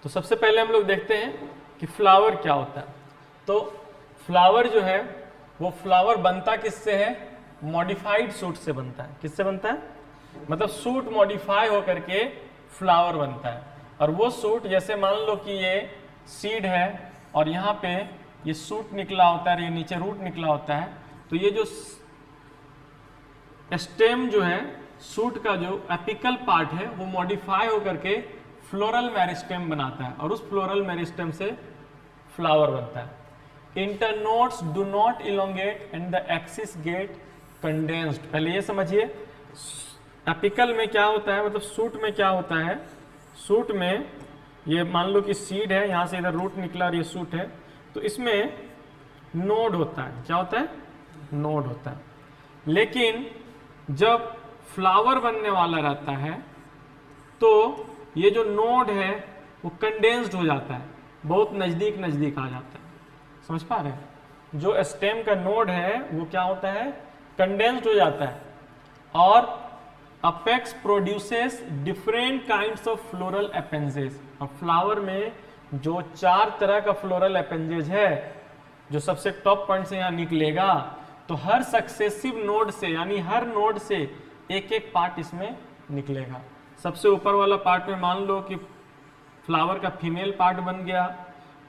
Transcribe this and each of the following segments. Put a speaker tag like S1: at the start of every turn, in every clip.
S1: तो सबसे पहले हम लोग देखते हैं कि फ्लावर क्या होता है। तो फ्लावर जो है वो फ्लावर बनता किससे है, मॉडिफाइड सूट से बनता है। किससे बनता है, मतलब सूट मॉडिफाई होकर के फ्लावर बनता है। और वो सूट जैसे मान लो कि ये सीड है और यहाँ पे ये सूट निकला होता है, ये नीचे रूट निकला होता है, तो ये जो स्टेम जो है सूट का जो एपिकल पार्ट है वो मॉडिफाई होकर के फ्लोरल मेरिस्टेम बनाता है और उस फ्लोरल मेरिस्टेम से फ्लावर बनता है। Internodes do not elongate and the axis get condensed. पहले ये समझिए एपिकल में क्या होता है, मतलब सूट में क्या होता है। सूट में ये मान लो कि सीड है, यहाँ से इधर रूट निकला और ये सूट है, तो इसमें नोड होता है। क्या होता है, नोड होता है। लेकिन जब फ्लावर बनने वाला रहता है तो ये जो नोड है वो कंडेंस्ड हो जाता है, बहुत नजदीक नजदीक आ जाता है। समझ पा रहे हैं, जो स्टेम का नोड है वो क्या होता है, कंडेंस्ड हो जाता है। और apex produces different kinds of floral appendages. और फ्लावर में जो 4 तरह का फ्लोरल अपेंजेज है, जो सबसे टॉप पॉइंट से यहाँ निकलेगा, तो हर सक्सेसिव नोड से यानी हर नोड से एक एक पार्ट इसमें निकलेगा। सबसे ऊपर वाला पार्ट में मान लो कि फ्लावर का फीमेल पार्ट बन गया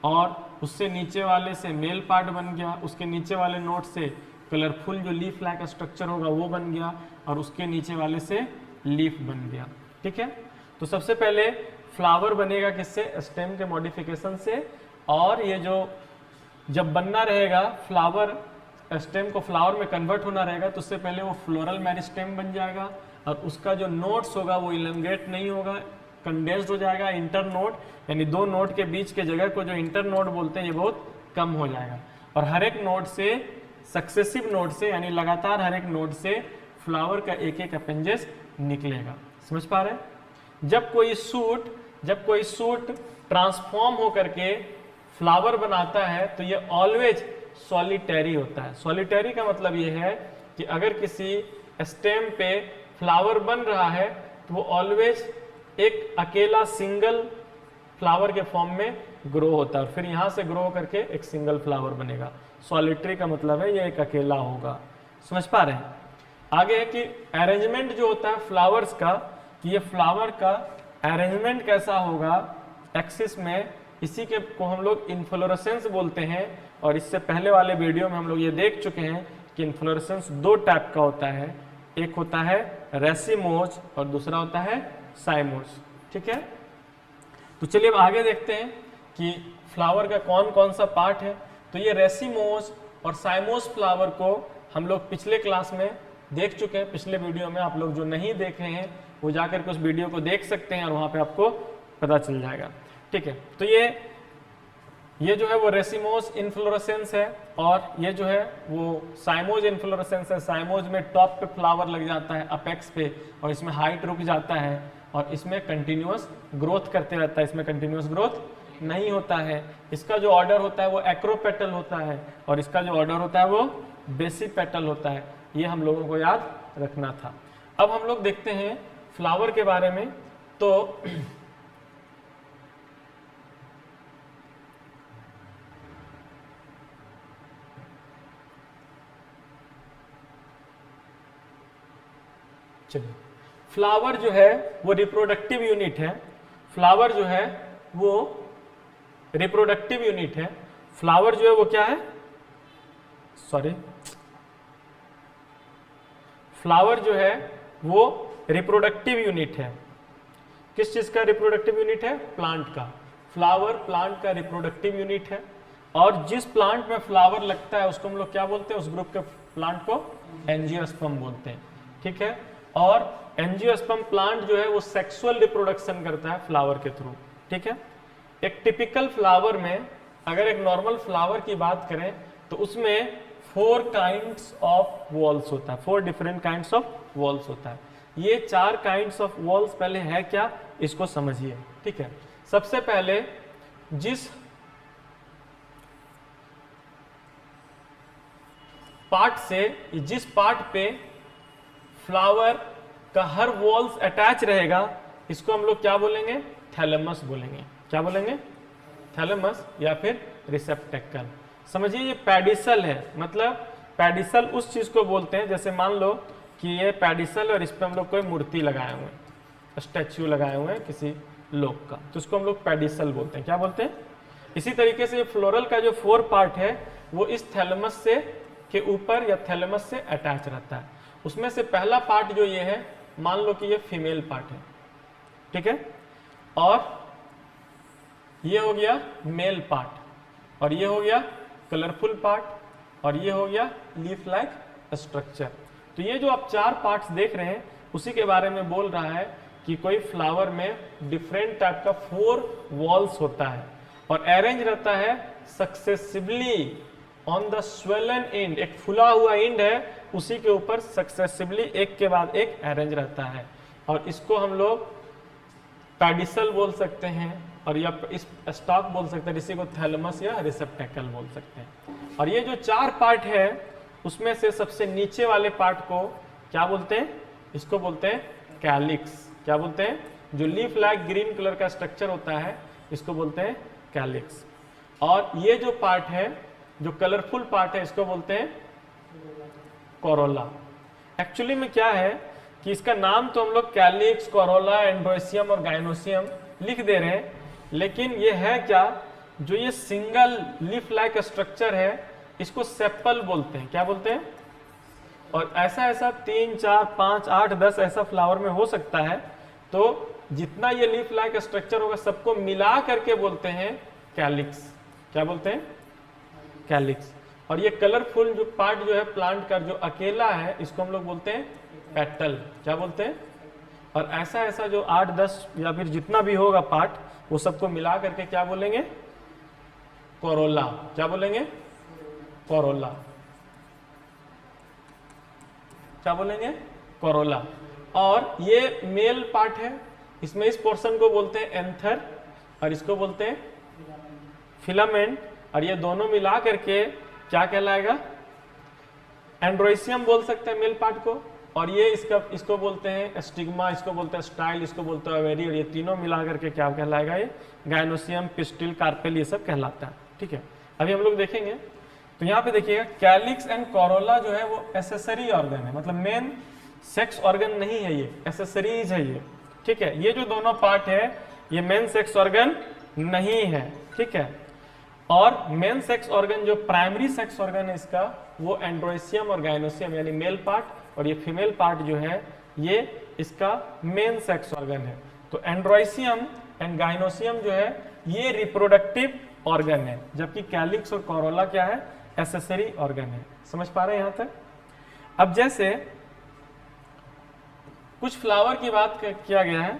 S1: और उससे नीचे वाले से मेल पार्ट बन गया, उसके नीचे वाले नोड से कलरफुल जो लीफ लाइक स्ट्रक्चर होगा वो बन गया और उसके नीचे वाले से लीफ बन गया। ठीक है, तो सबसे पहले फ्लावर बनेगा किससे, स्टेम के मॉडिफिकेशन से। और ये जो जब बनना रहेगा फ्लावर, स्टेम को फ्लावर में कन्वर्ट होना रहेगा, तो उससे पहले वो फ्लोरल मेरिस्टेम बन जाएगा और उसका जो नोड्स होगा वो इलंगेट नहीं होगा, कंडेंस्ड हो जाएगा। इंटर नोड यानी 2 नोड के बीच के जगह को जो इंटर नोड बोलते हैं ये बहुत कम हो जाएगा। और हर एक नोड से, सक्सेसिव नोड से यानी लगातार हर एक नोड से फ्लावर का एक एक अपेंजेस निकलेगा। समझ पा रहे हैं, जब कोई सूट ट्रांसफॉर्म होकर के फ्लावर बनाता है तो ये ऑलवेज सॉलिटरी होता है। सॉलिटरी का मतलब ये है कि अगर किसी स्टेम पे फ्लावर बन रहा है तो वो ऑलवेज एक अकेला सिंगल फ्लावर के फॉर्म में ग्रो होता है और फिर यहाँ से ग्रो करके एक सिंगल फ्लावर बनेगा। सॉलिटरी का मतलब है ये एक अकेला होगा। समझ पा रहे हैं। आगे है कि अरेंजमेंट जो होता है फ्लावर्स का, कि ये फ्लावर का अरेंजमेंट कैसा होगा एक्सिस में, इसी के को हम लोग इन्फ्लोरेसेंस बोलते हैं। और इससे पहले वाले वीडियो में हम लोग ये देख चुके हैं कि इन्फ्लोरेसेंस 2 टाइप का होता है, एक होता है रेसिमोज और दूसरा होता है साइमोज। ठीक है, तो चलिए अब आगे देखते हैं कि फ्लावर का कौन कौन सा पार्ट है। तो ये रेसिमोज और साइमोज फ्लावर को हम लोग पिछले क्लास में देख चुके हैं। पिछले वीडियो में आप लोग जो नहीं देखे हैं वो जाकर के उस वीडियो को देख सकते हैं और वहाँ पे आपको पता चल जाएगा। ठीक है, तो ये जो है वो रेसिमोज इन्फ्लोरेसेंस है और ये जो है वो साइमोज इन्फ्लोरेसेंस है। साइमोज में टॉप पे फ्लावर लग जाता है अपेक्स पे और इसमें हाइट रुक जाता है और इसमें कंटिन्यूअस ग्रोथ करते रहता है। इसमें कंटिन्यूअस ग्रोथ नहीं होता है। इसका जो ऑर्डर होता है वो एक्रोपेटल होता है और इसका जो ऑर्डर होता है वो बेसिपेटल होता है। ये हम लोगों को याद रखना था। अब हम लोग देखते हैं फ्लावर के बारे में। तो चलिए, फ्लावर जो है वो रिप्रोडक्टिव यूनिट है। फ्लावर जो है वो रिप्रोडक्टिव यूनिट है। फ्लावर जो है वो क्या है, फ्लावर जो है वो रिप्रोडक्टिव यूनिट है। किस चीज का रिप्रोडक्टिव यूनिट है, प्लांट का। फ्लावर प्लांट का रिप्रोडक्टिव यूनिट है और जिस प्लांट में फ्लावर लगता है उसको हम लोग क्या बोलते हैं, उस ग्रुप के प्लांट को एंजियोस्पर्म बोलते हैं। ठीक है, और एंजियोस्पर्म प्लांट जो है वो सेक्सुअल रिप्रोडक्शन करता है फ्लावर के थ्रू। ठीक है, एक टिपिकल फ्लावर में अगर एक नॉर्मल फ्लावर की बात करें तो उसमें 4 काइंड्स ऑफ वॉल्स होता है, 4 डिफरेंट काइंड्स ऑफ वॉल्स होता है। ये 4 काइंड्स ऑफ वॉल्स पहले है क्या, इसको समझिए। ठीक है, सबसे पहले जिस पार्ट पे फ्लावर का हर वॉल्स अटैच रहेगा इसको हम लोग क्या बोलेंगे, थैलेमस बोलेंगे। क्या बोलेंगे? थैलेमस या फिर रिसेप्टेकल। समझिए ये पेडिसल है, मतलब पेडिसल उस चीज को बोलते हैं, जैसे मान लो कि ये पेडिसल और इस पर हम लोग कोई मूर्ति लगाए हुए हैं, स्टैच्यू लगाए हुए हैं किसी लोग का, तो उसको हम लोग पेडिसल बोलते हैं। क्या बोलते हैं? इसी तरीके से ये फ्लोरल का जो 4 पार्ट है वो इस थैलेमस से के ऊपर या थैलेमस से अटैच रहता है। उसमें से पहला पार्ट जो ये है, मान लो कि ये फीमेल पार्ट है, ठीक है, और ये हो गया मेल पार्ट, और ये हो गया कलरफुल पार्ट, और ये हो गया लीफ लाइक स्ट्रक्चर। तो ये जो आप 4 पार्ट्स देख रहे हैं उसी के बारे में बोल रहा है कि कोई फ्लावर में डिफरेंट टाइप का 4 वॉल्स होता है और अरेंज रहता है successively on the swollen and. एक फुला हुआ एंड है, उसी के ऊपर सक्सेसिवली एक के बाद एक अरेंज रहता है, और इसको हम लोग पेडिसल बोल सकते हैं, और या इस स्टॉक बोल सकते हैं, इसी को थैलेमस या रिसेप्टेकल बोल सकते हैं। और ये जो 4 पार्ट है उसमें से सबसे नीचे वाले पार्ट को क्या बोलते हैं? इसको बोलते हैं कैलिक्स। क्या बोलते हैं? जो लीफ लाइक ग्रीन कलर का स्ट्रक्चर होता है इसको बोलते हैं कैलिक्स। और ये जो पार्ट है, जो कलरफुल पार्ट है, इसको बोलते हैं कोरोला। एक्चुअली में क्या है कि इसका नाम तो हम लोग कैलिक्स, कोरोला, एंड्रोसियम और गाइनोसियम लिख दे रहे हैं, लेकिन ये है क्या? जो ये सिंगल लीफ लाइक स्ट्रक्चर है इसको सेपल बोलते हैं। क्या बोलते हैं? और ऐसा ऐसा 3, 4, 5, 8, 10 ऐसा फ्लावर में हो सकता है, तो जितना ये लीफ लाइक स्ट्रक्चर होगा सबको मिला करके बोलते हैं कैलिक्स। क्या बोलते हैं? कैलिक्स। और ये कलरफुल जो पार्ट जो है प्लांट का जो अकेला है इसको हम लोग बोलते हैं पेटल। क्या बोलते हैं? और ऐसा ऐसा जो 8, 10 या फिर जितना भी होगा पार्ट, वो सबको मिला करके क्या बोलेंगे? कोरोला। क्या बोलेंगे? कोरोला। क्या बोलेंगे? कोरोला। और ये मेल पार्ट है, इसमें इस पोर्शन को बोलते हैं एंथर और इसको बोलते हैं फिलामेंट, और ये दोनों मिला करके क्या कहलाएगा? एंड्रोसियम बोल सकते हैं मेल पार्ट को, और ये इसको बोलते हैं स्टिग्मा, इसको बोलते हैं स्टाइल, इसको बोलते हैं ओवेरी, और ये तीनों मिला करके क्या कहलाएगा? ये गाइनोसियम, पिस्टिल, कार्पेल, ये सब कहलाता है। ठीक है, अभी हम लोग देखेंगे। तो यहाँ पे देखिएगा कैलिक्स एंड कोरोला जो है वो एसेसरी ऑर्गन है, मतलब मेन सेक्स ऑर्गन नहीं है, ये एसेसरीज है ये। ठीक है, ये जो दोनों पार्ट है ये मेन सेक्स ऑर्गन नहीं है। ठीक है, और मेन सेक्स ऑर्गन जो प्राइमरी सेक्स ऑर्गन है इसका वो एंड्रोसियम और गाइनोसियम यानी मेल पार्ट, और ये फीमेल पार्ट जो है ये इसका मेन सेक्स ऑर्गन है। तो एंड्रोसियम एंड गाइनोसियम जो है ये रिप्रोडक्टिव ऑर्गन है, जबकि कैलिक्स और कोरोला क्या है? एसेसरी ऑर्गन है। समझ पा रहे हैं यहां तक? अब जैसे कुछ फ्लावर की बात किया गया है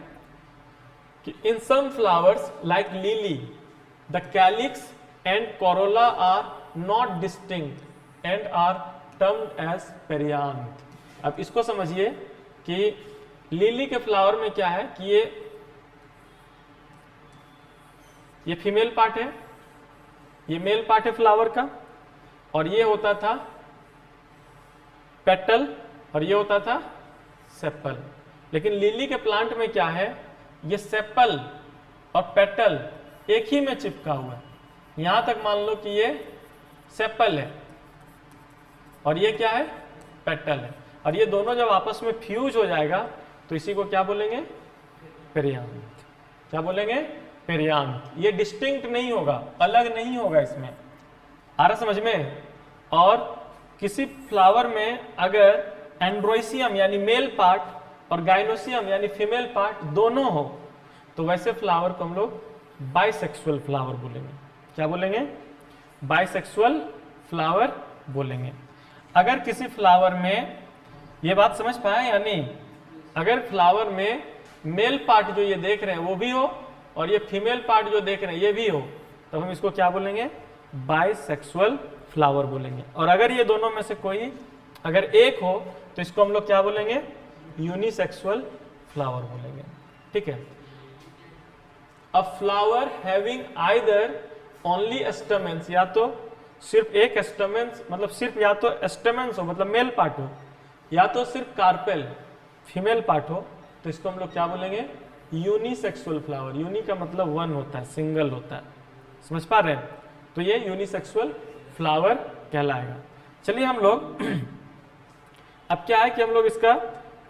S1: कि in some flowers like lily the calyx and corolla are not distinct and are termed as perianth. अब इसको समझिए कि लिली के फ्लावर में क्या है कि ये फीमेल पार्ट है, ये मेल पार्ट है फ्लावर का, और ये होता था पेटल और ये होता था सेपल। लेकिन लिली के प्लांट में क्या है? ये सेपल और पेटल एक ही में चिपका हुआ है। यहां तक मान लो कि ये सेपल है और ये क्या है? पेटल है, और ये दोनों जब आपस में फ्यूज हो जाएगा तो इसी को क्या बोलेंगे? पेरियांथ। क्या बोलेंगे? पेरियांथ। ये डिस्टिंक्ट नहीं होगा, अलग नहीं होगा, इसमें आ रहा समझ में? और किसी फ्लावर में अगर एंड्रोसियम यानी मेल पार्ट और गाइनोसियम यानी फीमेल पार्ट दोनों हो तो वैसे फ्लावर को हम लोग बाइसेक्सुअल फ्लावर बोलेंगे। क्या बोलेंगे? बाइसेक्सुअल फ्लावर बोलेंगे। अगर किसी फ्लावर में, ये बात समझ पाए या नहीं? अगर फ्लावर में मेल पार्ट जो ये देख रहे हैं वो भी हो और ये फीमेल पार्ट जो देख रहे हैं ये भी हो, तो हम इसको क्या बोलेंगे? बाइसेक्सुअल फ्लावर बोलेंगे। और अगर ये दोनों में से कोई अगर एक हो तो इसको हम लोग क्या बोलेंगे? यूनिसेक्सुअल फ्लावर बोलेंगे। ठीक है, अ flower having either only stamens, या तो सिर्फ एक स्टेमेंस, मतलब सिर्फ या तो स्टेमेंस हो मतलब मेल पार्ट हो, या तो सिर्फ कार्पेल फीमेल पार्ट हो, तो इसको हम लोग क्या बोलेंगे? यूनिसेक्सुअल फ्लावर, यूनि का मतलब वन होता है, सिंगल होता है, समझ पा रहे हैं, तो ये यूनिसेक्सुअल फ्लावर कहलाएगा। चलिए हम लोग अब क्या है कि हम लोग इसका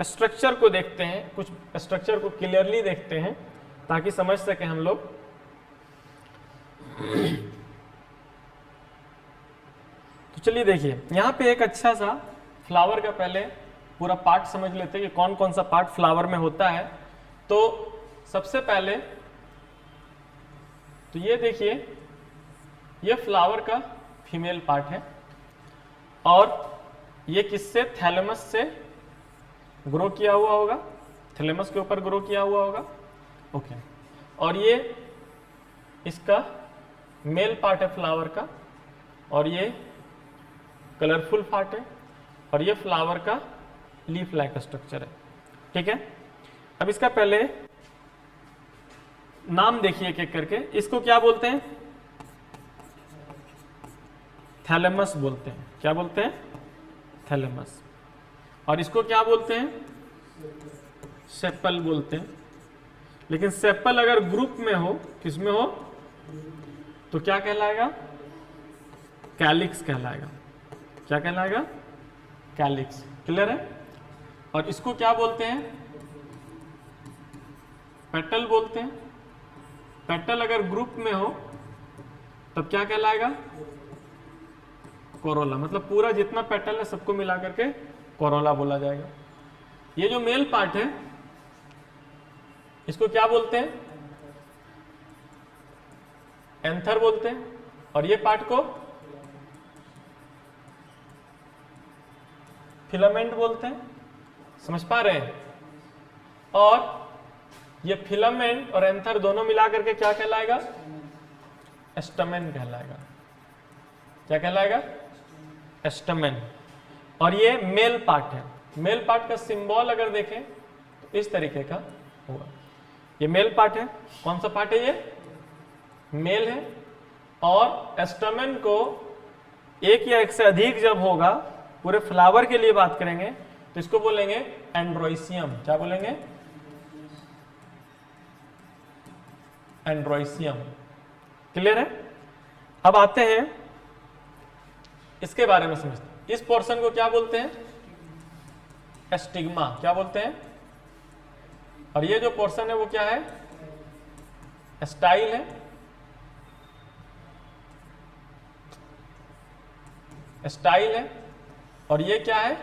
S1: स्ट्रक्चर को देखते हैं, कुछ स्ट्रक्चर को क्लियरली देखते हैं ताकि समझ सके हम लोग। तो चलिए देखिए यहाँ पे एक अच्छा सा फ्लावर का पहले पूरा पार्ट समझ लेते हैं कि कौन कौन सा पार्ट फ्लावर में होता है। तो सबसे पहले तो ये देखिए, ये फ्लावर का फीमेल पार्ट है और ये किससे, थैलेमस से ग्रो किया हुआ होगा, थैलेमस के ऊपर ग्रो किया हुआ होगा, ओके। और ये इसका मेल पार्ट है फ्लावर का, और ये कलरफुल पार्ट है, और ये फ्लावर का लीफ लाइक स्ट्रक्चर है, ठीक है। अब इसका पहले नाम देखिए एक एक करके। इसको क्या बोलते हैं, थैलेमस बोलते हैं। क्या बोलते हैं, थैलेमस। और इसको क्या बोलते हैं, सेपल बोलते हैं। लेकिन सेपल अगर ग्रुप में हो, किसमें हो, तो क्या कहलाएगा, कैलिक्स कहलाएगा। क्या कहलाएगा, कैलिक्स। क्लियर है। और इसको क्या बोलते हैं, पेटल बोलते हैं। पेटल अगर ग्रुप में हो तब क्या कहलाएगा, कोरोला। मतलब पूरा जितना पेटल है सबको मिला करके कोरोला बोला जाएगा। ये जो मेल पार्ट है इसको क्या बोलते हैं, एंथर बोलते हैं। और ये पार्ट को फिलामेंट बोलते हैं। समझ पा रहे हैं। और ये फिलामेंट और एंथर दोनों मिला करके क्या कहलाएगा, एस्टमेन कहलाएगा। क्या कहलाएगा, एस्टमेन। और ये मेल पार्ट है। मेल पार्ट का सिंबल अगर देखें तो इस तरीके का होगा। ये मेल पार्ट है। कौन सा पार्ट है, ये मेल है। और एस्टमेन को एक या एक से अधिक जब होगा, पूरे फ्लावर के लिए बात करेंगे तो इसको बोलेंगे एंड्रोइसियम। क्या बोलेंगे, एंड्रोइसियम। क्लियर है। अब आते हैं इसके बारे में समझते हैं। इस पोर्शन को क्या बोलते हैं, एस्टिग्मा। क्या बोलते हैं। और ये जो पोर्शन है वो क्या है, स्टाइल है। स्टाइल है। और ये क्या है,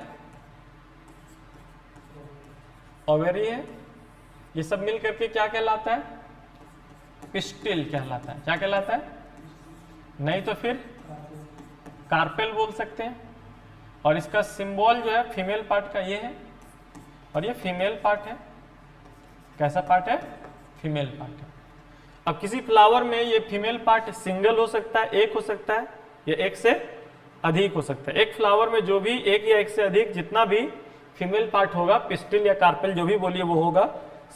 S1: ओवेरी है। ये सब मिल करके क्या कहलाता है, पिस्टिल कहलाता है। क्या कहलाता है, नहीं तो फिर कार्पेल बोल सकते हैं। और इसका सिंबल जो है फीमेल पार्ट का ये है, और ये फीमेल पार्ट है। कैसा पार्ट है, फीमेल पार्ट है। अब किसी फ्लावर में ये फीमेल पार्ट सिंगल हो सकता है, एक हो सकता है, या एक से अधिक हो सकता है। एक फ्लावर में जो भी एक या एक से अधिक जितना भी फीमेल पार्ट होगा, पिस्टिल या कार्पेल जो भी बोलिए वो होगा,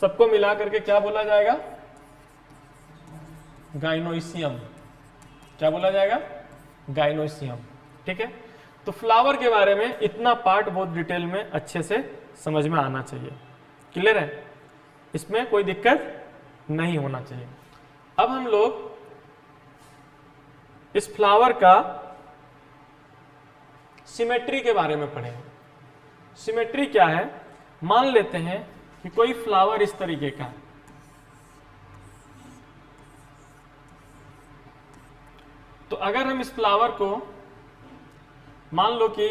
S1: सबको मिला करके क्या बोला जाएगा, गाइनोइसियम। क्या बोला जाएगा, गाइनोइसियम। ठीक है। तो फ्लावर के बारे में इतना पार्ट बहुत डिटेल में अच्छे से समझ में आना चाहिए। क्लियर है, इसमें कोई दिक्कत नहीं होना चाहिए। अब हम लोग इस फ्लावर का सिमेट्री के बारे में पढ़ेंगे। सिमेट्री क्या है, मान लेते हैं कि कोई फ्लावर इस तरीके का, तो अगर हम इस फ्लावर को मान लो कि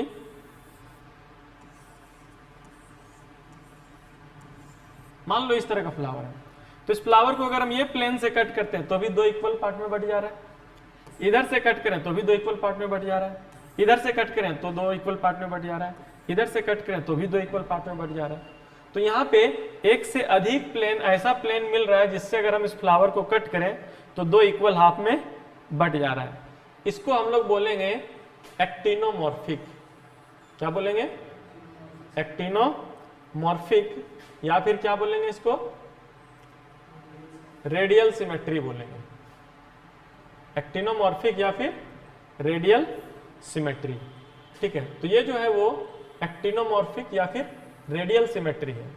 S1: इस तरह का फ्लावर है, तो इस फ्लावर को अगर हम ये प्लेन से कट करते हैं तो भी दो इक्वल पार्ट में बट जा रहा है। इधर से कट करें तो भी दो इक्वल पार्ट में बट जा रहा है। इधर से कट करें तो दो इक्वल पार्ट में बट जा रहा है। इधर से कट करें तो भी दो इक्वल पार्ट में बट जा रहा है। तो यहाँ पे एक से अधिक प्लेन, ऐसा प्लेन मिल रहा है जिससे अगर हम इस फ्लावर को कट करें तो दो इक्वल हाफ में बट जा रहा है। इसको हम लोग बोलेंगे एक्टिनोमॉर्फिक। क्या बोलेंगे, एक्टिनोमॉर्फिक, या फिर क्या बोलेंगे इसको, रेडियल सिमेट्री बोलेंगे। एक्टिनोमॉर्फिक या फिर रेडियल सिमेट्री। ठीक है। तो ये जो है वो एक्टिनोमॉर्फिक या फिर रेडियल सिमेट्री है।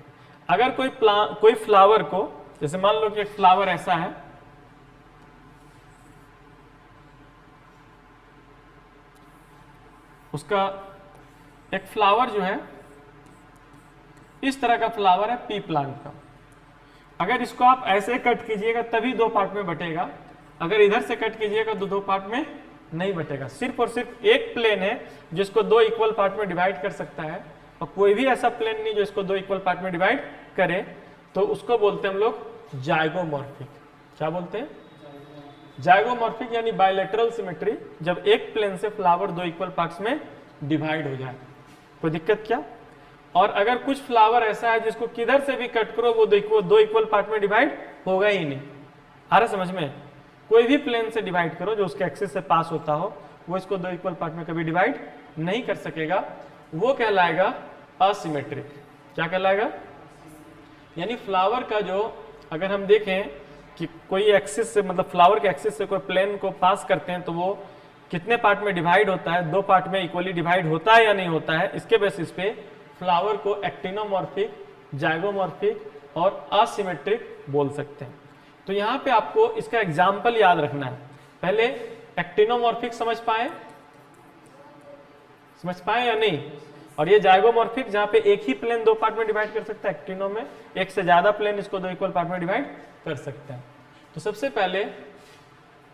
S1: अगर कोई फ्लावर को जैसे मान लो कि एक फ्लावर ऐसा है, उसका एक फ्लावर जो है इस तरह का फ्लावर है पी प्लांट का। अगर इसको आप ऐसे कट कीजिएगा तभी दो पार्ट में बटेगा, अगर इधर से कट कीजिएगा तो दो पार्ट में नहीं बटेगा। सिर्फ और सिर्फ एक प्लेन है जिसको दो इक्वल पार्ट में डिवाइड कर सकता है, और कोई भी ऐसा प्लेन नहीं जो इसको दो इक्वल पार्ट में डिवाइड करे, तो उसको बोलते हैं हम लोग जाइगोमॉर्फिक। क्या बोलते हैं? जाइगोमॉर्फिक, यानी बायलैटरल सिमेट्री, जब एक प्लेन से फ्लावर दो इक्वल पार्ट्स में डिवाइड हो जाए। कोई दिक्कत क्या? और अगर कुछ फ्लावर ऐसा है जिसको किधर से भी कट करो वो दो इक्वल पार्ट में डिवाइड होगा ही नहीं। आ रहा समझ में? कोई भी प्लेन से डिवाइड करो जो उसके एक्सिस से पास होता हो, वो इसको दो इक्वल पार्ट में कभी डिवाइड नहीं कर सकेगा, वो कहलाएगा असिमेट्रिक। क्या कहलाएगा? यानी फ्लावर का जो, अगर हम देखें कि कोई एक्सिस से, मतलब फ्लावर के एक्सिस से कोई प्लेन को पास करते हैं तो वो कितने पार्ट में डिवाइड होता है, दो पार्ट में इक्वली डिवाइड होता है या नहीं होता है, इसके बेसिस पे फ्लावर को एक्टिनोमॉर्फिक, जाइगोमॉर्फिक और असिमेट्रिक बोल सकते हैं। तो यहाँ पे आपको इसका एग्जाम्पल याद रखना है। पहले एक्टिनोमॉर्फिक समझ पाए या नहीं? और ये जाइगोमॉर्फिक, जहाँ पे एक ही प्लेन दो पार्ट में डिवाइड कर सकता है, एक्टिनो में एक से ज्यादा प्लेन इसको दो इक्वल पार्ट में डिवाइड कर सकते हैं। तो सबसे पहले,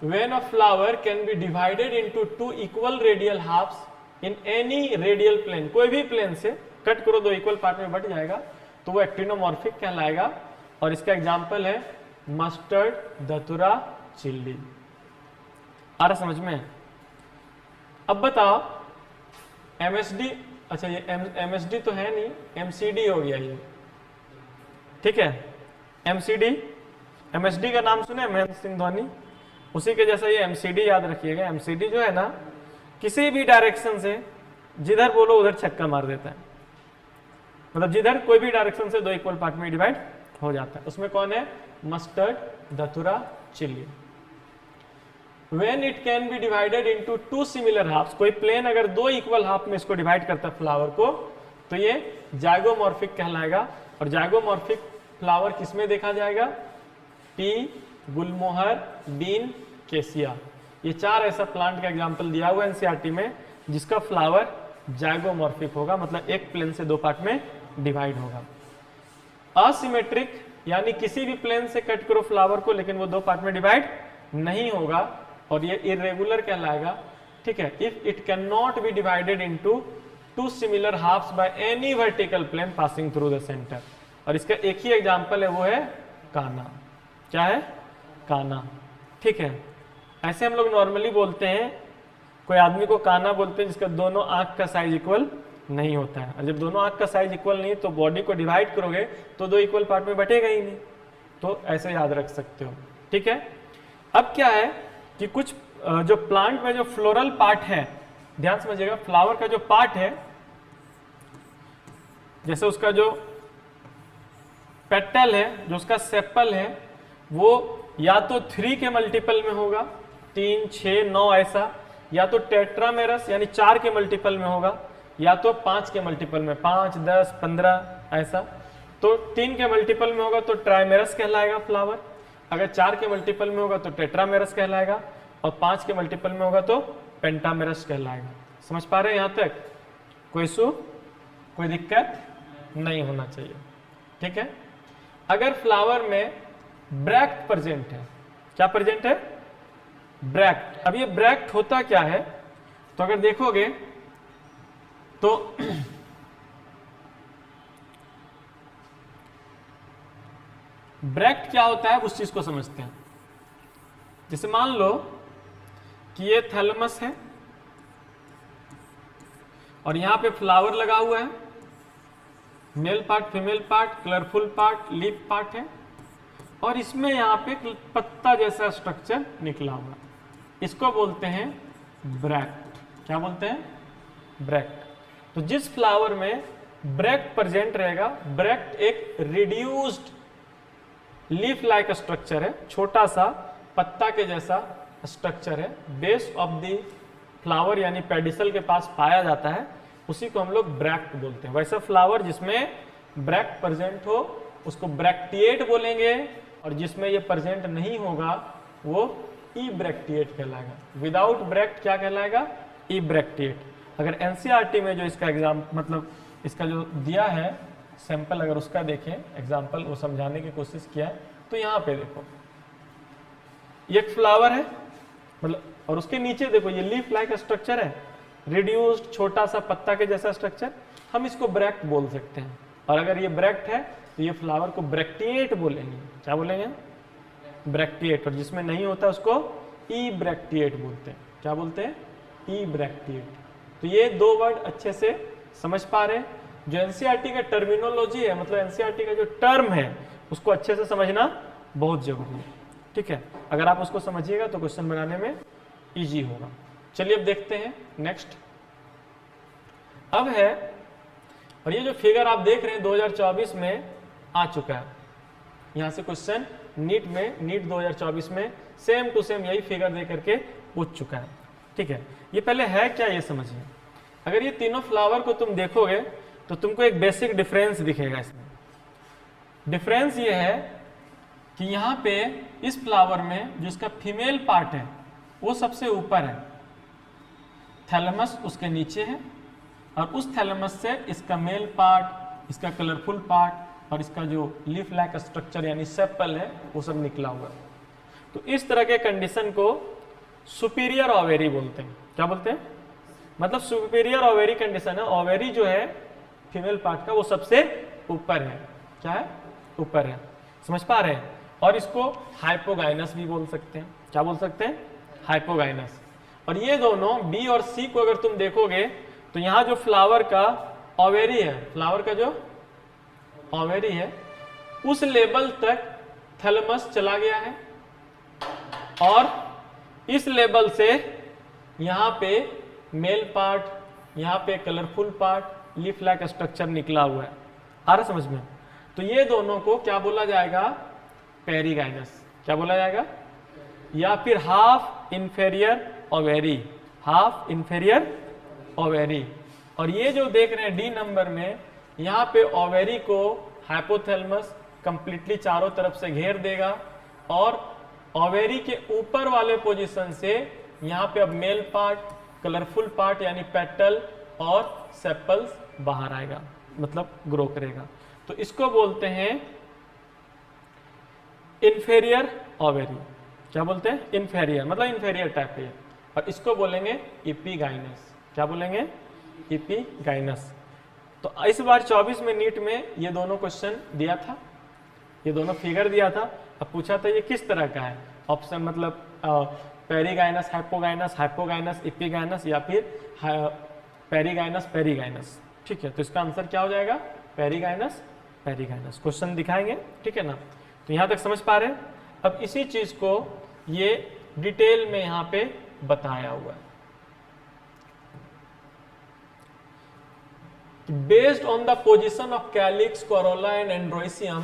S1: when a flower can be divided into two equal radial halves in any radial plane, कोई भी प्लेन से कट करो दो इक्वल पार्ट में बट जाएगा, तो वो एक्टिनोमॉर्फिक कहलाएगा। और इसका एग्जाम्पल है मस्टर्ड, धतूरा, चिल्ली। आ रहा समझ में? अब बताओ MSD, अच्छा ये MSD तो है नहीं, MCD हो गया ये, ठीक है। MSD का नाम सुने, महेंद्र सिंह धोनी, उसी के जैसा ये MCD याद रखिएगा। MCD जो है ना, किसी भी डायरेक्शन से जिधर बोलो उधर छक्का मार देता है, मतलब जिधर कोई भी डायरेक्शन से दो इक्वल पार्ट में डिवाइड हो जाता है। उसमें कौन है? मस्टर्ड, धतूरा, chilli. When it can be divided into two similar halves, कोई प्लेन अगर दो इक्वल हाफ में इसको डिवाइड करता है फ्लावर को, तो ये जाइगोमॉर्फिक कहलाएगा। और जाइगोमॉर्फिक फ्लावर किसमें देखा जाएगा? पी, गुलमोहर, बीन, केसिया, ये चार ऐसा प्लांट का एग्जांपल दिया हुआ है एनसीईआरटी में जिसका फ्लावर जाइगोमॉर्फिक होगा, मतलब एक प्लेन से दो पार्ट में डिवाइड होगा। असिमेट्रिक, यानी किसी भी प्लेन से कट करो फ्लावर को लेकिन वो दो पार्ट में डिवाइड नहीं होगा, और ये इरेगुलर कहलाएगा, ठीक है। If it can not be divided into two similar halves by any vertical plane passing through the centre. और इसका एक ही एग्जांपल है, वो है काना। क्या है? काना, ठीक है। ऐसे हम लोग नॉर्मली बोलते हैं, कोई आदमी को काना बोलते हैं जिसका दोनों आंख का साइज इक्वल नहीं होता है। और जब दोनों आंख का साइज इक्वल नहीं तो बॉडी को डिवाइड करोगे तो दो इक्वल पार्ट में बटेगा ही नहीं, तो ऐसे याद रख सकते हो, ठीक है। अब क्या है कि कुछ जो प्लांट में जो फ्लोरल पार्ट है, ध्यान समझिएगा, फ्लावर का जो पार्ट है, जैसे उसका जो पेटल है, जो उसका सेपल है, वो या तो 3 के मल्टीपल में होगा, 3, 6, 9 ऐसा, या तो टेट्रामेरस यानी 4 के मल्टीपल में होगा, या तो 5 के मल्टीपल में, 5, 10, 15 ऐसा। तो 3 के मल्टीपल में होगा तो ट्राइमेरस कहलाएगा फ्लावर, अगर 4 के मल्टीपल में होगा तो टेट्रामेरस कहलाएगा, और 5 के मल्टीपल में होगा तो पेंटामेरस कहलाएगा। समझ पा रहे हैं यहाँ तक? कोई इशू, कोई दिक्कत नहीं होना चाहिए, ठीक है। अगर फ्लावर में ब्रैक्ट प्रेजेंट है, क्या प्रेजेंट है? ब्रैक्ट। अब ये ब्रैक्ट होता क्या है? तो अगर देखोगे तो ब्रैक्ट क्या होता है उस चीज को समझते हैं। जैसे मान लो कि ये थैलमस है और यहां पे फ्लावर लगा हुआ है, male part, female part, colourful part, leaf part है, और इसमें यहां पे पत्ता जैसा स्ट्रक्चर निकला हुआ, इसको बोलते हैं ब्रैक्ट। क्या बोलते हैं? ब्रैक्ट। तो जिस फ्लावर में ब्रैक्ट प्रेजेंट रहेगा, ब्रैक्ट एक रिड्यूस्ड लीफ लाइक स्ट्रक्चर है, छोटा सा पत्ता के जैसा स्ट्रक्चर है, बेस ऑफ द फ्लावर यानी पेडिसल के पास पाया जाता है, उसी को हम लोग ब्रैक्ट बोलते हैं। वैसा फ्लावर जिसमें ब्रैक्ट प्रेजेंट हो उसको ब्रैक्टिएट बोलेंगे, और जिसमें ये प्रेजेंट नहीं होगा वो इब्रैक्टिएट कहलाएगा। विदाउट ब्रैक्ट क्या कहलाएगा? इब्रैक्टिएट। अगर एनसीईआरटी में जो इसका एग्जाम मतलब इसका जो दिया है सैंपल, अगर उसका देखें एग्जाम्पल, वो समझाने की कोशिश किया है, तो यहाँ पे देखो ये एक फ्लावर है मतलब, और उसके नीचे देखो ये लीफ लाइक स्ट्रक्चर है, रिड्यूस्ड छोटा सा पत्ता के जैसा स्ट्रक्चर, हम इसको ब्रैक्ट बोल सकते हैं। और अगर ये ब्रैक्ट है तो ये फ्लावर को ब्रैक्टिएट बोलेंगे। क्या बोलेंगे? ब्रैक्टिएट। और जिसमें नहीं होता उसको इब्रैक्टिएट बोलते हैं। क्या बोलते हैं? इब्रैक्टिएट। तो ये दो वर्ड अच्छे से समझ पा रहे हैं। जो एनसीईआरटी का टर्मिनोलॉजी है, मतलब एनसीईआरटी का जो टर्म है, उसको अच्छे से समझना बहुत जरूरी है। ठीक है, अगर आप उसको समझिएगा तो क्वेश्चन बनाने में इजी होगा। चलिए अब देखते हैं नेक्स्ट। अब है, और ये जो फिगर आप देख रहे हैं 2024 में आ चुका है, यहां से क्वेश्चन नीट में, नीट 2024 में सेम टू सेम यही फिगर दे करके पूछ चुका है। ठीक है, ये पहले है क्या ये समझिए। अगर ये तीनों फ्लावर को तुम देखोगे तो तुमको एक बेसिक डिफरेंस दिखेगा इसमें। डिफरेंस ये है कि यहाँ पे इस फ्लावर में जो इसका फीमेल पार्ट है वो सबसे ऊपर है, थैलेमस उसके नीचे है, और उस थैलेमस से इसका मेल पार्ट, इसका कलरफुल पार्ट और इसका जो लीफ लाइक स्ट्रक्चर यानी सेपल है वो सब निकला हुआ है। तो इस तरह के कंडीशन को सुपीरियर ओवेरी बोलते हैं। क्या बोलते हैं? मतलब सुपीरियर ओवेरी कंडीशन है, ओवेरी जो है फीमेल पार्ट का वो सबसे ऊपर है। क्या है? ऊपर है। समझ पा रहे हैं? और इसको हाइपोगाइनस भी बोल सकते हैं। क्या बोल सकते हैं? हाइपोगाइनस। और ये दोनों बी और सी को अगर तुम देखोगे तो यहाँ जो फ्लावर का ओवेरी है, फ्लावर का जो ओवेरी है उस लेवल तक थैलेमस चला गया है, और इस लेवल से यहाँ पे मेल पार्ट, यहाँ पे colourful part, leaf like structure निकला हुआ है। आ रहा समझ में? तो ये दोनों को क्या बोला जाएगा? पेरीगाइनस। क्या बोला जाएगा? या फिर half inferior ovary, half inferior ovary. और ये जो देख रहे हैं डी नंबर में, यहाँ पे ओवेरी को हाइपोथैलेमस कंप्लीटली चारों तरफ से घेर देगा, और ओवेरी के ऊपर वाले पोजीशन से यहाँ पे अब मेल पार्ट, कलरफुल पार्ट यानी पेटल और सेपल्स बाहर आएगा, मतलब ग्रो करेगा। तो इसको बोलते हैं इंफेरियर ओवेरी। क्या बोलते हैं? इंफेरियर, मतलब इंफेरियर टाइप है। और इसको बोलेंगे इपीगाइनस। क्या बोलेंगे? इपीगाइनस। तो इस बार 24 में नीट में ये दोनों क्वेश्चन दिया था, ये दोनों फिगर दिया था। अब पूछा था ये किस तरह का है, ऑप्शन मतलब पेरीगाइनस हाइपोगाइनस, हाइपोगाइनस इपीगाइनस, या फिर पेरीगाइनस पेरीगाइनस। ठीक है, तो इसका आंसर क्या हो जाएगा? Perigynous perigynous. क्वेश्चन दिखाएंगे, ठीक है ना? तो यहां तक समझ पा रहे हैं? अब इसी चीज को ये डिटेल में यहां पे बताया हुआ है। Based on the position of calyx, corolla and androecium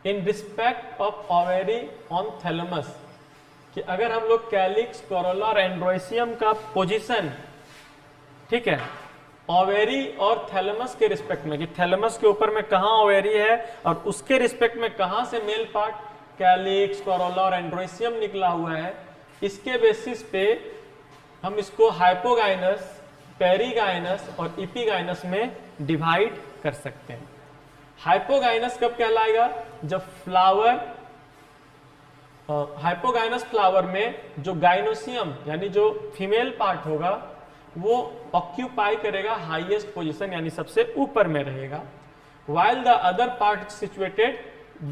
S1: in respect of ovary on thalamus, कि अगर हम लोग कैलिक्स, कोरोला और एंड्रोइसियम का पोजीशन, ठीक है, ओवेरी और थैलेमस के रिस्पेक्ट में, कि थैलेमस के ऊपर में कहाँ ओवेरी है और उसके रिस्पेक्ट में कहाँ से मेल पार्ट, कैलिक्स, कोरोला और एंड्रोइसियम निकला हुआ है, इसके बेसिस पे हम इसको हाइपोगाइनस, पेरीगाइनस और इपीगाइनस में डिवाइड कर सकते हैं। हाइपोगाइनस कब कहलाएगा? जब फ्लावर, हाइपोगाइनस फ्लावर में जो गाइनोसियम यानी जो फीमेल पार्ट होगा वो ऑक्यूपाई करेगा हाईएस्ट पोजीशन, यानी सबसे ऊपर में रहेगा, while the other part situated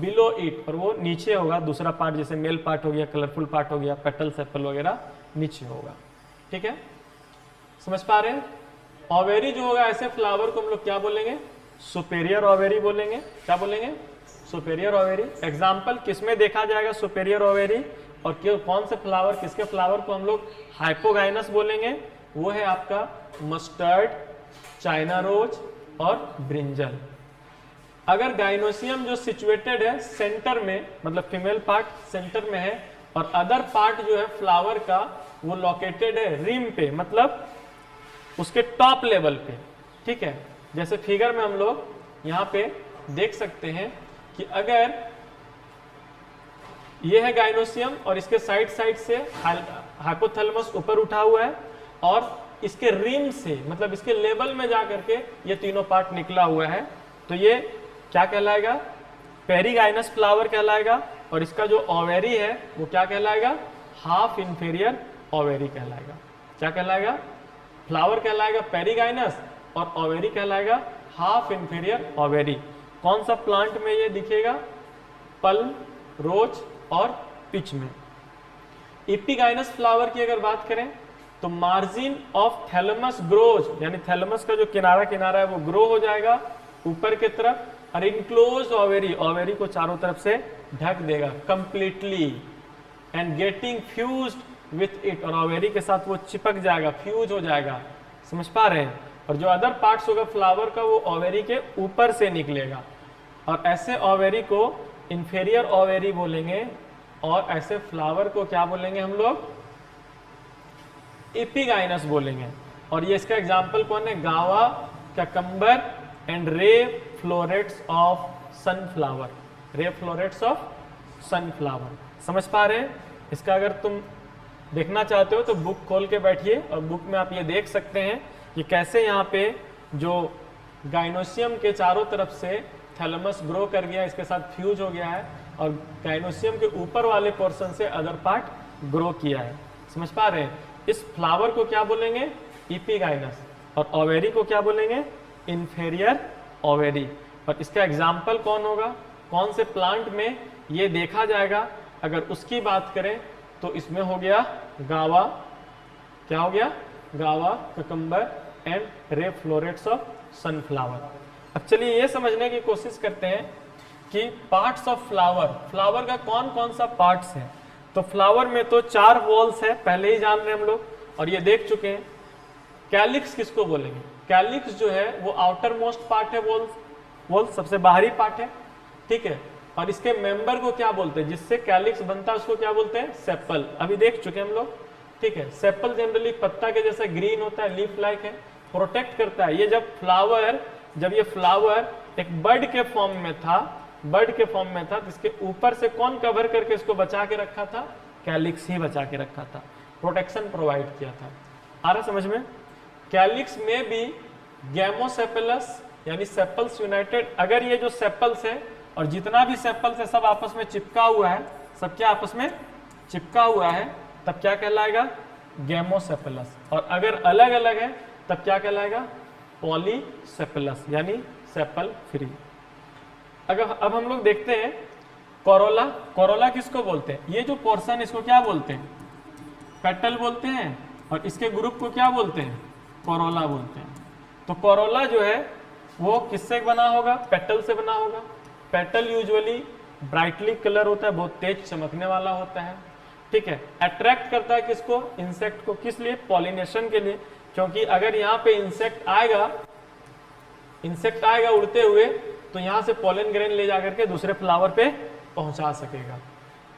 S1: below it, और वो नीचे होगा। दूसरा पार्ट जैसे मेल पार्ट हो गया, कलरफुल पार्ट हो गया, पेटल सेपल वगैरह नीचे होगा। ठीक है, समझ पा रहे हैं? ओवेरी जो होगा ऐसे फ्लावर को हम लोग क्या बोलेंगे? सुपेरियर ओवेरी बोलेंगे। क्या बोलेंगे? Superior ovary. एग्जाम्पल किसमें देखा जाएगा सुपेरियर ओवेरी, और कौन से फ्लावर, किसके फ्लावर को हम लोग हाइपोगाइनस बोलेंगे? वो है आपका मस्टर्ड, चाइना रोज और ब्रिंजल। अगर गाइनोसियम जो सिचुएटेड है सेंटर में, मतलब फीमेल पार्ट सेंटर में है, और अदर पार्ट जो है फ्लावर का वो लोकेटेड है रिम पे, मतलब उसके टॉप लेवल पे। ठीक है, जैसे फिगर में हम लोग यहाँ पे देख सकते हैं कि अगर ये है गाइनोसियम और इसके साइड साइड से हाइपोथैलेमस ऊपर उठा हुआ है और इसके रिम से मतलब इसके लेवल में जा करके ये तीनों पार्ट निकला हुआ है। तो ये क्या कहलाएगा? पेरीगाइनस फ्लावर कहलाएगा और इसका जो ओवेरी है वो क्या कहलाएगा? हाफ इंफीरियर ओवेरी कहलाएगा। क्या कहलाएगा? फ्लावर कहलाएगा पेरीगाइनस और ओवेरी कहलाएगा हाफ इंफीरियर ओवेरी। कौन सा प्लांट में ये दिखेगा? पल्म, रोज और पिच में। एपिगाइनस फ्लावर की अगर बात करें तो मार्जिन ऑफ थैलेमस ग्रोज, यानी थैलेमस का जो किनारा किनारा है वो ग्रो हो जाएगा ऊपर की तरफ और इनक्लोज ओवेरी, ओवेरी को चारों तरफ से ढक देगा completely and getting fused with it, और ओवेरी के साथ वो चिपक जाएगा, फ्यूज हो जाएगा। समझ पा रहे हैं? और जो अदर पार्ट्स होगा फ्लावर का वो ओवेरी के ऊपर से निकलेगा और ऐसे ओवेरी को इंफीरियर ओवेरी बोलेंगे और ऐसे फ्लावर को क्या बोलेंगे हम लोग? एपिगाइनस बोलेंगे। और ये इसका एग्जाम्पल कौन है? Guava, cucumber and ray florets of sunflower, ray florets of sunflower. समझ पा रहे हैं? इसका अगर तुम देखना चाहते हो तो बुक खोल के बैठिए और बुक में आप ये देख सकते हैं कि कैसे यहाँ पे जो गाइनोसियम के चारों तरफ से थैलेमस ग्रो कर गया, इसके साथ फ्यूज हो गया है और गाइनोसियम के ऊपर वाले पोर्शन से अदर पार्ट ग्रो किया है। समझ पा रहे हैं? इस फ्लावर को क्या बोलेंगे? एपिगाइनस। और ओवेरी को क्या बोलेंगे? Inferior ovary. और इसका एग्जाम्पल कौन होगा? कौन से प्लांट में ये देखा जाएगा? अगर उसकी बात करें तो इसमें हो गया गावा, क्या हो गया? Guava, cucumber and ray florets of sunflower. अब चलिए ये समझने की कोशिश करते हैं कि पार्ट्स ऑफ फ्लावर, फ्लावर का कौन कौन सा पार्ट्स है। तो फ्लावर में तो 4 वॉल्स है, पहले ही जान रहे हैं हम लोग और ये देख चुके हैं। कैलिक्स किसको बोलेंगे? कैलिक्स जो है वो आउटर मोस्ट पार्ट है, वॉल्स सबसे बाहरी पार्ट है, ठीक है। और इसके मेंबर को क्या बोलते हैं? जिससे कैलिक्स बनता है उसको क्या बोलते हैं? सेपल। अभी देख चुके हैं हम लोग, ठीक है। सेपल जनरली पत्ता के जैसा ग्रीन होता है, लीफ लाइक है, प्रोटेक्ट करता है। ये जब ये फ्लावर एक बर्ड के फॉर्म में था, तो इसके ऊपर से कौन कवर करके इसको बचा के रखा था? कैलिक्स ही बचा के रखा था, प्रोटेक्शन प्रोवाइड किया था। आ रहा समझ में? कैलिक्स में भी गैमोसेपेलस यानी सेपल्स यूनाइटेड। अगर ये जो सेपल्स है और जितना भी सेपल्स है सब आपस में चिपका हुआ है, सब क्या आपस में चिपका हुआ है, तब क्या कहलाएगा? गैमोसेपेलस। और अगर अलग अलग है तब क्या कहलाएगा? पॉलीसेपेलस यानी सेपल फ्री। अगर अब हम लोग देखते हैं कोरोला। कोरोला किसको बोलते हैं? ये जो पोर्शन इसको क्या बोलते हैं? पेटल बोलते हैं। और इसके ग्रुप को क्या बोलते हैं? कोरोला बोलते हैं। तो कोरोला जो है वो किससे बना होगा? पेटल से बना होगा। पेटल यूजुअली ब्राइटली कलर होता है, बहुत तेज चमकने वाला होता है, ठीक है। अट्रैक्ट करता है किसको? इंसेक्ट को। किस लिए? पॉलिनेशन के लिए। क्योंकि अगर यहाँ पे इंसेक्ट आएगा उड़ते हुए तो यहाँ से पॉलन ग्रेन ले जाकर के दूसरे फ्लावर पे पहुंचा सकेगा।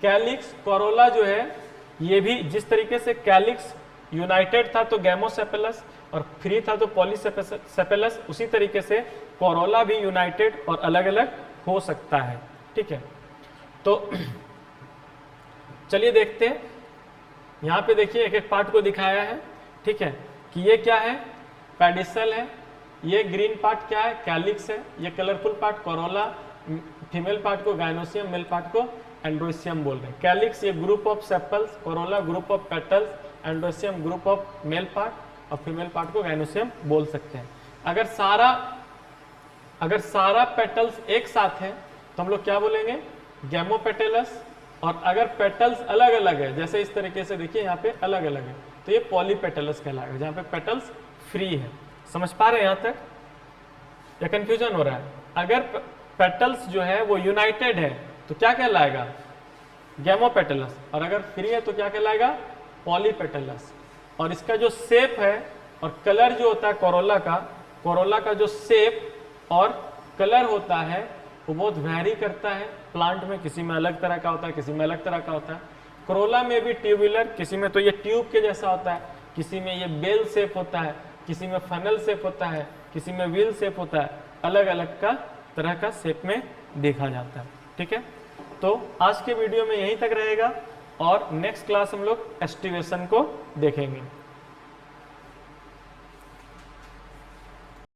S1: कैलिक्स, कोरोला जो है ये भी जिस तरीके से कैलिक्स यूनाइटेड था तो गैमोसेपेलस और फ्री था तो पॉलीसेपेलस, उसी तरीके से कोरोला भी यूनाइटेड और अलग अलग हो सकता है, ठीक है। तो चलिए देखते हैं, यहाँ पे देखिए एक एक पार्ट को दिखाया है, ठीक है, कि ये क्या है? पेडिसल है। ये ग्रीन पार्ट क्या है? कैलिक्स है। ये colourful part Corolla, female part को गाइनोसियम, मेल पार्ट को एंड्रोसियम बोल रहे हैं। कैलिक्स ये group of sepals, Corolla group of petals, androecium group of male part और फीमेल पार्ट को गाइनोसियम बोल सकते हैं। अगर सारा पेटल्स एक साथ है तो हम लोग क्या बोलेंगे? गैमोपेटेलस। और अगर पेटल्स अलग अलग है, जैसे इस तरीके से देखिए यहाँ पे अलग अलग है, तो ये पॉलीपेटेलस कहलाएगा, जहाँ पे पेटल्स फ्री है। समझ पा रहे हैं यहाँ तक या कंफ्यूजन हो रहा है? अगर पेटल्स जो है वो यूनाइटेड है तो क्या कहलाएगा? गैमोपेटेलस। और अगर फ्री है तो क्या कहलाएगा? पॉलीपेटेलस। और इसका जो शेप है और कलर जो होता है कोरोला का जो शेप और कलर होता है वो बहुत वैरी करता है प्लांट में। किसी में अलग तरह का होता है, किसी में अलग तरह का होता है। कोरोला में भी ट्यूबुलर, किसी में तो ये ट्यूब के जैसा होता है, किसी में ये बेल शेप होता है, किसी में फनल शेप होता है, किसी में व्हील शेप होता है। अलग अलग का तरह का शेप में देखा जाता है, ठीक है। तो आज के वीडियो में यहीं तक रहेगा और नेक्स्ट क्लास हम लोग एस्टिवेशन को देखेंगे।